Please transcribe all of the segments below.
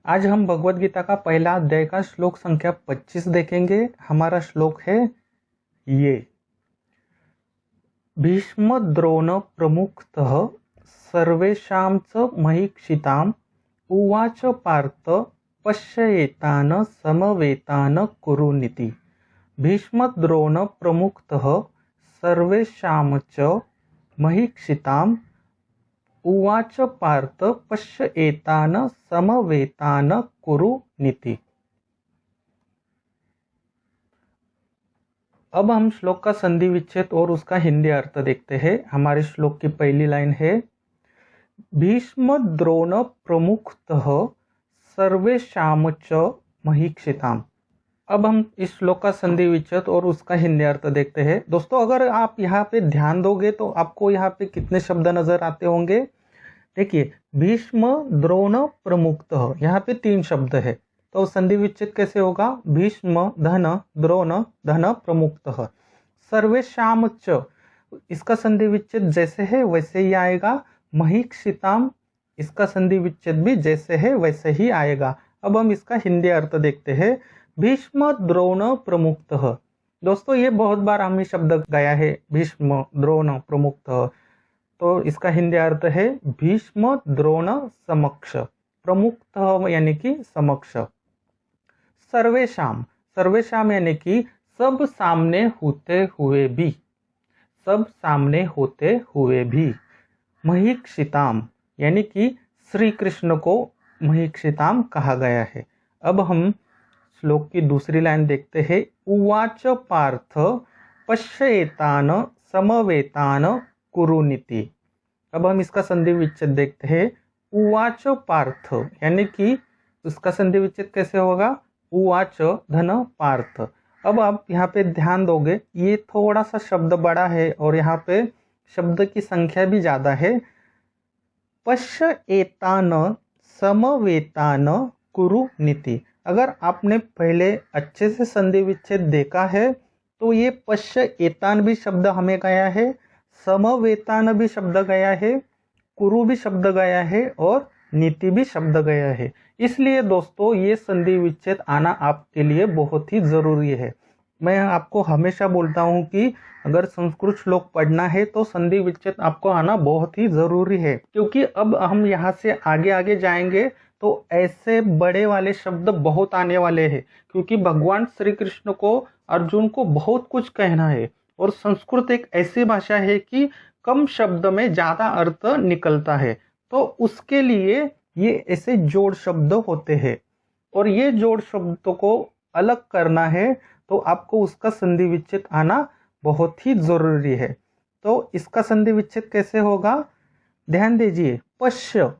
आज हम भगवत गीता का पहला अध्याय का श्लोक संख्या 25 देखेंगे। हमारा श्लोक है ये। भीष्म द्रोण प्रमुखतः सर्वेषां च महीक्षिताम् उवाच पार्थ पश्येतान् समवेतान् कुरुनिति। भीष्म द्रोण प्रमुखतः सर्वेषां च महीक्षिताम् उवाच पार्थ पश्येतान् समवेतान् कुरुनिति। अब हम श्लोक का संधि विच्छेद और उसका हिंदी अर्थ देखते हैं। हमारे श्लोक की पहली लाइन है भीष्म द्रोण प्रमुखतः सर्वेषां च महीक्षिताम्। अब हम इस श्लोक का संधि विच्छेद और उसका हिंदी अर्थ देखते हैं। दोस्तों, अगर आप यहाँ पे ध्यान दोगे तो आपको यहाँ पे कितने शब्द नजर आते होंगे। देखिए, भीष्म द्रोण प्रमुखतः, यहाँ पे 3 शब्द है। तो संधि विच्छेद कैसे होगा? भीष्म धन द्रोण धन प्रमुखतः। सर्वेषां च, इसका संधि विच्छेद जैसे है वैसे ही आएगा। महीक्षिताम्, इसका संधि विच्छेद भी जैसे है वैसे ही आएगा। अब हम इसका हिंदी अर्थ देखते हैं। भीष्म द्रोण प्रमुखतः। दोस्तों, ये बहुत बार हमने शब्द गाया है, भीष्म द्रोण प्रमुखतः। तो इसका हिंदी अर्थ है भीष्म द्रोण समक्ष, प्रमुखतः यानी कि समक्ष। सर्वेषाम, सर्वेषाम यानी कि सब सामने होते हुए भी, सब सामने होते हुए भी। महीक्षिताम यानी कि श्री कृष्ण को महीक्षिताम कहा गया है। अब हम श्लोक की दूसरी लाइन देखते हैं। उवाच पार्थ पश्येतान् समवेतान् कुरुनिति। अब हम इसका संधि विच्छेद देखते हैं। उवाच पार्थ यानी कि उसका संधि विच्छेद कैसे होगा? उवाच धन पार्थ। अब आप यहाँ पे ध्यान दोगे, ये थोड़ा सा शब्द बड़ा है और यहाँ पे शब्द की संख्या भी ज्यादा है। पश्येतान् समवेतान् कुरुनिति। अगर आपने पहले अच्छे से संधि विच्छेद देखा है तो ये पश्येतान् भी शब्द हमें गया है, समवेतान् भी शब्द गया है, कुरु भी शब्द गया है और नीति भी शब्द गया है। इसलिए दोस्तों, ये संधि विच्छेद आना आपके लिए बहुत ही जरूरी है। मैं आपको हमेशा बोलता हूँ कि अगर संस्कृत श्लोक पढ़ना है तो संधि विच्छेद आपको आना बहुत ही जरूरी है, क्योंकि अब हम यहाँ से आगे आगे जाएंगे तो ऐसे बड़े वाले शब्द बहुत आने वाले हैं, क्योंकि भगवान श्री कृष्ण को, अर्जुन को बहुत कुछ कहना है। और संस्कृत एक ऐसी भाषा है कि कम शब्द में ज्यादा अर्थ निकलता है। तो उसके लिए ये ऐसे जोड़ शब्द होते हैं और ये जोड़ शब्दों को अलग करना है तो आपको उसका संधि विच्छेद आना बहुत ही जरूरी है। तो इसका संधि विच्छेद कैसे होगा? ध्यान दीजिए। पश्य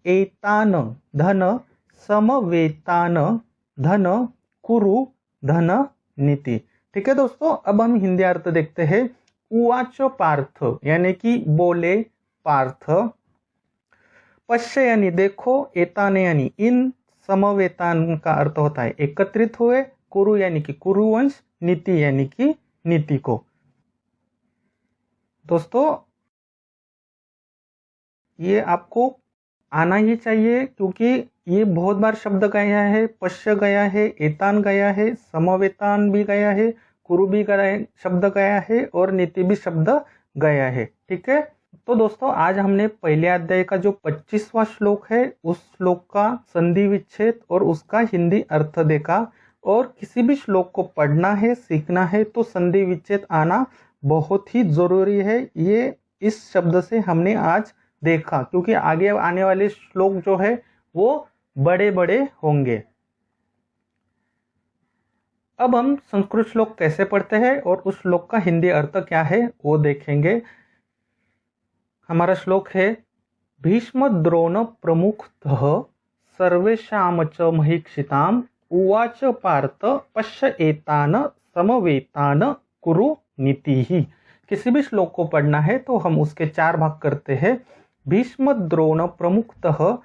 एतान धन समवेतान धन कुरु धन नीति। ठीक है दोस्तों, अब हम हिंदी अर्थ देखते हैं। उवाच पार्थ यानी कि बोले पार्थ, पश्य यानी देखो, एतान यानी इन, समवेतान का अर्थ होता है एकत्रित हुए, कुरु यानी कि कुरुवंश, नीति यानी कि नीति को। दोस्तों, ये आपको आना ही चाहिए, क्योंकि ये बहुत बार शब्द गया है। पश्य गया है, एतान गया है, समवेतान भी गया है, कुरु भी गया शब्द गया है और नीति भी शब्द गया है। ठीक है, तो दोस्तों, आज हमने पहले अध्याय का जो 25वां श्लोक है उस श्लोक का संधि विच्छेद और उसका हिंदी अर्थ देखा। और किसी भी श्लोक को पढ़ना है, सीखना है तो संधि विच्छेद आना बहुत ही जरूरी है। ये इस शब्द से हमने आज देखा, क्योंकि आगे आने वाले श्लोक जो है वो बड़े बड़े होंगे। अब हम संस्कृत श्लोक कैसे पढ़ते हैं और उस श्लोक का हिंदी अर्थ क्या है वो देखेंगे। हमारा श्लोक है भीष्म द्रोण प्रमुखतः सर्वेषां च महीक्षिताम् उवाच पार्थ पश्येतान् समवेतान् कुरुनिति। किसी भी श्लोक को पढ़ना है तो हम उसके 4 भाग करते हैं। भीष्म द्रोण प्रमुखतः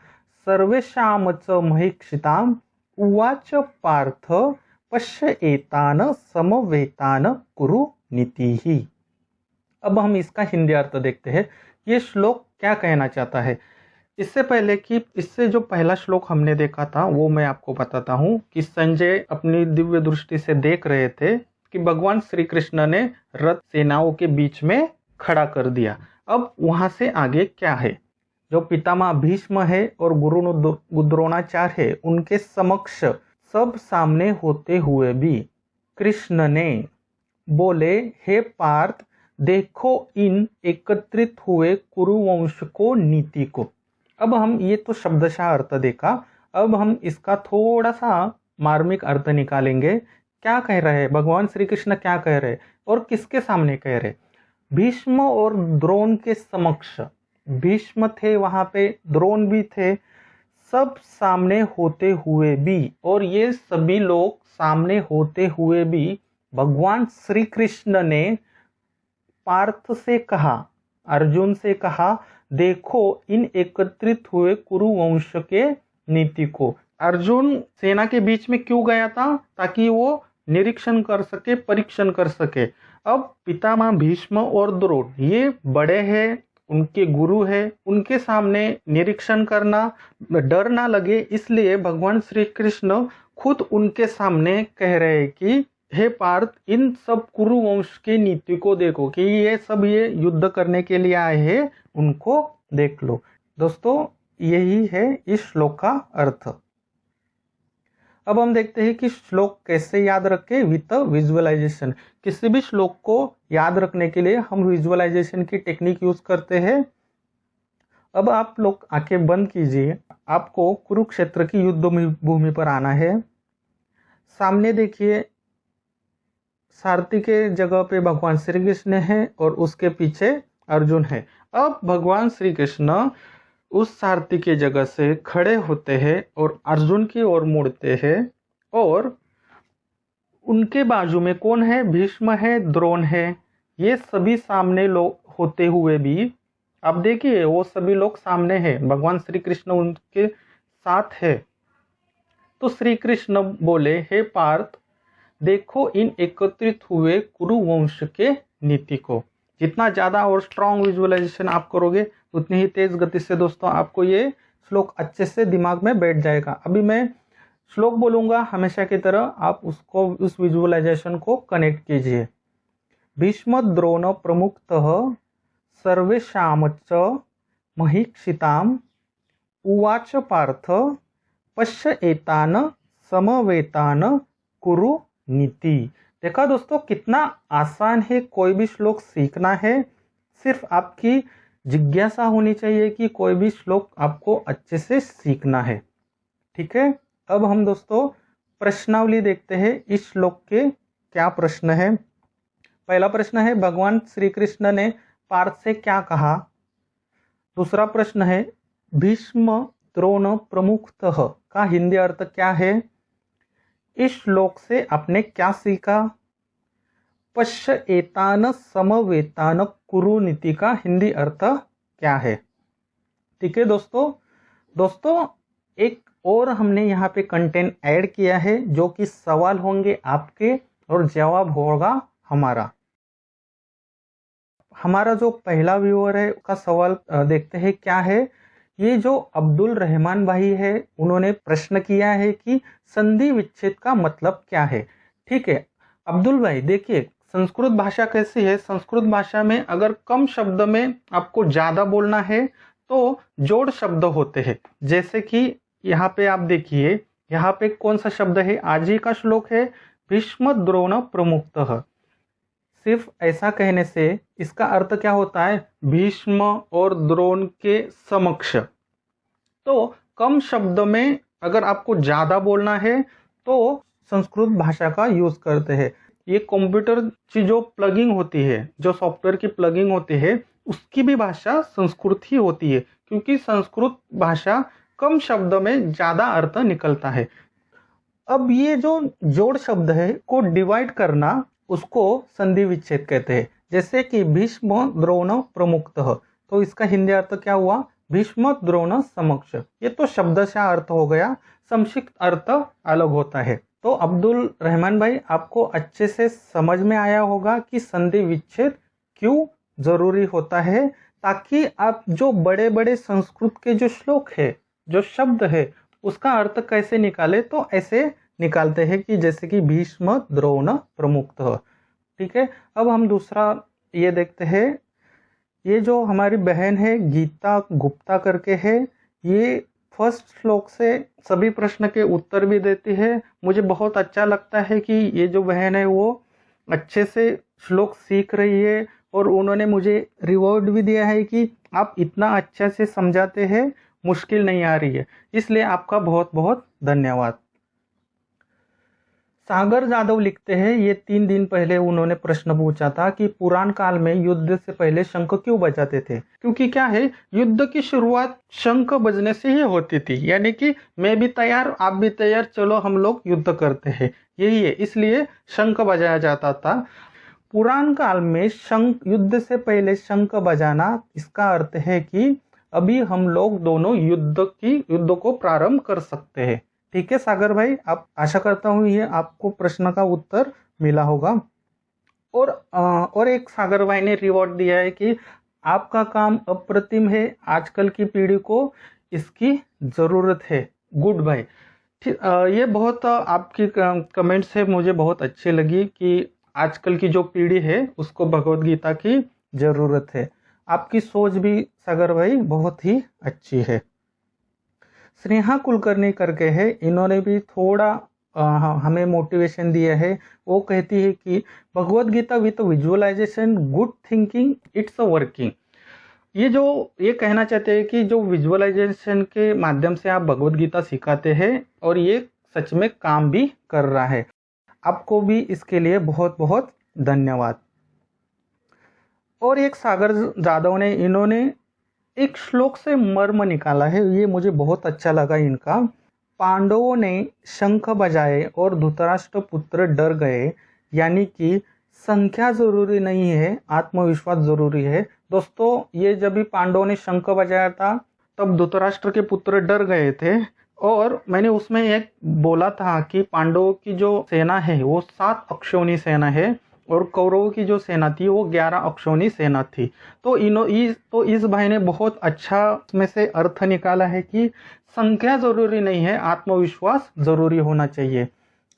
सर्वेषां च महीक्षिताम् उवाच पार्थ पश्येतान् समवेतान् कुरुनिति। अब हम इसका हिंदी अर्थ देखते हैं। ये श्लोक क्या कहना चाहता है? इससे पहले कि इससे जो पहला श्लोक हमने देखा था वो मैं आपको बताता हूँ कि संजय अपनी दिव्य दृष्टि से देख रहे थे कि भगवान श्री कृष्ण ने रथ सेनाओं के बीच में खड़ा कर दिया। अब वहां से आगे क्या है, जो पितामह भीष्म है और गुरु द्रोणाचार्य है उनके समक्ष सब सामने होते हुए भी कृष्ण ने बोले, हे पार्थ, देखो इन एकत्रित हुए कुरुवंश को, नीति को। अब हम ये तो शब्दशः अर्थ देखा, अब हम इसका थोड़ा सा मार्मिक अर्थ निकालेंगे। क्या कह रहे हैं भगवान श्री कृष्ण, क्या कह रहे और किसके सामने कह रहे? भीष्म और द्रोण के समक्ष। भीष्म थे वहां पे, द्रोण भी थे, सब सामने होते हुए भी, और ये सभी लोग सामने होते हुए भी भगवान श्री कृष्ण ने पार्थ से कहा, अर्जुन से कहा, देखो इन एकत्रित हुए कुरुवंश के नीति को। अर्जुन सेना के बीच में क्यों गया था? ताकि वो निरीक्षण कर सके, परीक्षण कर सके। अब पितामह भीष्म और द्रोण ये बड़े हैं, उनके गुरु है, उनके सामने निरीक्षण करना, डर ना लगे, इसलिए भगवान श्री कृष्ण खुद उनके सामने कह रहे हैं कि हे पार्थ, इन सब कुरुवंश की नीति को देखो कि ये सब ये युद्ध करने के लिए आए हैं, उनको देख लो। दोस्तों यही है इस श्लोक का अर्थ। अब हम देखते हैं कि श्लोक कैसे याद रखें विद विजुअलाइजेशन। किसी भी श्लोक को याद रखने के लिए हम विजुअलाइजेशन की टेक्निक यूज करते हैं। अब आप लोग आंखें बंद कीजिए, आपको कुरुक्षेत्र की युद्ध भूमि पर आना है। सामने देखिए, सारथी के जगह पे भगवान श्री कृष्ण है और उसके पीछे अर्जुन है। अब भगवान श्री कृष्ण उस सारथी के जगह से खड़े होते हैं और अर्जुन की ओर मुड़ते हैं, और उनके बाजू में कौन है? भीष्म है, द्रोण है। ये सभी सामने लोग होते हुए भी आप देखिए वो सभी लोग सामने हैं, भगवान श्री कृष्ण उनके साथ है। तो श्री कृष्ण बोले, हे पार्थ, देखो इन एकत्रित हुए कुरुवंश के नीति को। जितना ज्यादा और स्ट्रॉन्ग विजुअलाइजेशन आप करोगे उतनी ही तेज गति से दोस्तों आपको ये श्लोक अच्छे से दिमाग में बैठ जाएगा। अभी मैं श्लोक बोलूंगा, हमेशा की तरह आप उसको, उस विजुअलाइजेशन को कनेक्ट कीजिए। भीष्म द्रोण प्रमुखतः सर्वेषामच महीक्षिताम उवाच पार्थ, पश्य एतान समवेतान कुरु नीति। देखा दोस्तों कितना आसान है कोई भी श्लोक सीखना है, सिर्फ आपकी जिज्ञासा होनी चाहिए कि कोई भी श्लोक आपको अच्छे से सीखना है। ठीक है, अब हम दोस्तों प्रश्नावली देखते हैं इस श्लोक के क्या प्रश्न है। पहला प्रश्न है, भगवान श्री कृष्ण ने पार्थ से क्या कहा? दूसरा प्रश्न है, भीष्म द्रोण प्रमुखतः का हिंदी अर्थ क्या है? इस श्लोक से आपने क्या सीखा? पश्य एतान समवेतान कुरु नीति का हिंदी अर्थ क्या है? ठीक है दोस्तों एक और हमने यहाँ पे कंटेंट ऐड किया है, जो कि सवाल होंगे आपके और जवाब होगा हमारा। हमारा जो पहला व्यूअर है उसका सवाल देखते हैं क्या है। ये जो अब्दुल रहमान भाई है, उन्होंने प्रश्न किया है कि संधि विच्छेद का मतलब क्या है। ठीक है अब्दुल भाई, देखिए संस्कृत भाषा कैसी है, संस्कृत भाषा में अगर कम शब्द में आपको ज्यादा बोलना है तो जोड़ शब्द होते हैं। जैसे कि यहाँ पे आप देखिए, यहाँ पे कौन सा शब्द है? आज ही का श्लोक है, भीष्म द्रोण प्रमुखतः। सिर्फ ऐसा कहने से इसका अर्थ क्या होता है? भीष्म और द्रोण के समक्ष। तो कम शब्द में अगर आपको ज्यादा बोलना है तो संस्कृत भाषा का यूज करते हैं। ये कंप्यूटर की जो प्लगिंग होती है, जो सॉफ्टवेयर की प्लगिंग होती है, उसकी भी भाषा संस्कृत ही होती है, क्योंकि संस्कृत भाषा कम शब्द में ज्यादा अर्थ निकलता है। अब ये जो जोड़ शब्द है को डिवाइड करना, उसको संधि विच्छेद कहते हैं। जैसे कि भीष्म द्रोण प्रमुखतः, तो इसका हिंदी अर्थ क्या हुआ? भीष्म द्रोण समक्ष। ये तो शब्दशः अर्थ हो गया, संक्षिप्त अर्थ अलग होता है। तो अब्दुल रहमान भाई, आपको अच्छे से समझ में आया होगा कि संधि विच्छेद क्यों जरूरी होता है ताकि आप जो बड़े बड़े संस्कृत के जो श्लोक है, जो शब्द है, उसका अर्थ कैसे निकाले, तो ऐसे निकालते हैं कि जैसे कि भीष्म द्रोण प्रमुख। ठीक है, अब हम दूसरा ये देखते हैं। ये जो हमारी बहन है गीता गुप्ता करके है, ये फर्स्ट श्लोक से सभी प्रश्न के उत्तर भी देती है। मुझे बहुत अच्छा लगता है कि ये जो बहन है वो अच्छे से श्लोक सीख रही है, और उन्होंने मुझे रिवॉर्ड भी दिया है कि आप इतना अच्छे से समझाते हैं, मुश्किल नहीं आ रही है, इसलिए आपका बहुत बहुत धन्यवाद। सागर जादव लिखते हैं, ये 3 दिन पहले उन्होंने प्रश्न पूछा था कि पुराण काल में युद्ध से पहले शंख क्यों बजाते थे। क्योंकि क्या है, युद्ध की शुरुआत शंख बजने से ही होती थी, यानी कि मैं भी तैयार आप भी तैयार, चलो हम लोग युद्ध करते हैं, यही है, इसलिए शंख बजाया जाता था। पुराण काल में शंख, युद्ध से पहले शंख बजाना, इसका अर्थ है कि अभी हम लोग दोनों युद्ध को प्रारंभ कर सकते हैं। ठीक है सागर भाई, आप आशा करता हूँ ये आपको प्रश्न का उत्तर मिला होगा। और एक सागर भाई ने रिवॉर्ड दिया है कि आपका काम अप्रतिम है, आजकल की पीढ़ी को इसकी ज़रूरत है। गुड भाई, ये बहुत आपकी कमेंट्स है मुझे बहुत अच्छी लगी कि आजकल की जो पीढ़ी है उसको भगवद गीता की ज़रूरत है। आपकी सोच भी सागर भाई बहुत ही अच्छी है। स्नेहा कुलकर्णी करके है, इन्होंने भी थोड़ा हमें मोटिवेशन दिया है। वो कहती है कि Bhagavad Gita with visualisation, good thinking, it's a working. ये कहना चाहते हैं कि जो विजुअलाइजेशन के माध्यम से आप भगवद गीता सिखाते हैं और ये सच में काम भी कर रहा है। आपको भी इसके लिए बहुत बहुत धन्यवाद। और एक सागर जादव ने, इन्होंने एक श्लोक से मर्म निकाला है, ये मुझे बहुत अच्छा लगा इनका। पांडवों ने शंख बजाए और धृतराष्ट्र पुत्र डर गए, यानी कि संख्या जरूरी नहीं है, आत्मविश्वास जरूरी है। दोस्तों, ये जब भी पांडवों ने शंख बजाया था तब धृतराष्ट्र के पुत्र डर गए थे, और मैंने उसमें एक बोला था कि पांडवों की जो सेना है वो 7 अक्षौणी सेना है, और कौरवों की जो सेना थी वो 11 अक्षौणी सेना थी। तो इस भाई ने बहुत अच्छा इसमें से अर्थ निकाला है कि संख्या जरूरी नहीं है, आत्मविश्वास जरूरी होना चाहिए।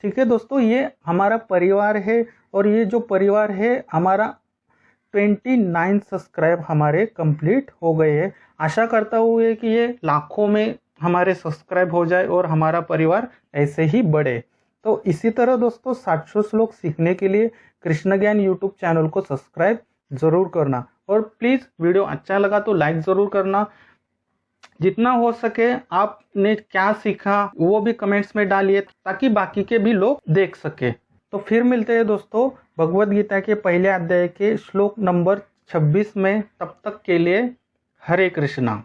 ठीक है दोस्तों, ये हमारा परिवार है, और ये जो परिवार है हमारा 29 सब्सक्राइब हमारे कंप्लीट हो गए हैं। आशा करता हूँ कि ये लाखों में हमारे सब्सक्राइब हो जाए और हमारा परिवार ऐसे ही बढ़े। तो इसी तरह दोस्तों 700 श्लोक सीखने के लिए कृष्ण ज्ञान यूट्यूब चैनल को सब्सक्राइब जरूर करना, और प्लीज़ वीडियो अच्छा लगा तो लाइक ज़रूर करना। जितना हो सके आपने क्या सीखा वो भी कमेंट्स में डालिए, ताकि बाकी के भी लोग देख सके। तो फिर मिलते हैं दोस्तों भगवद गीता के पहले अध्याय के श्लोक नंबर 26 में। तब तक के लिए हरे कृष्णा।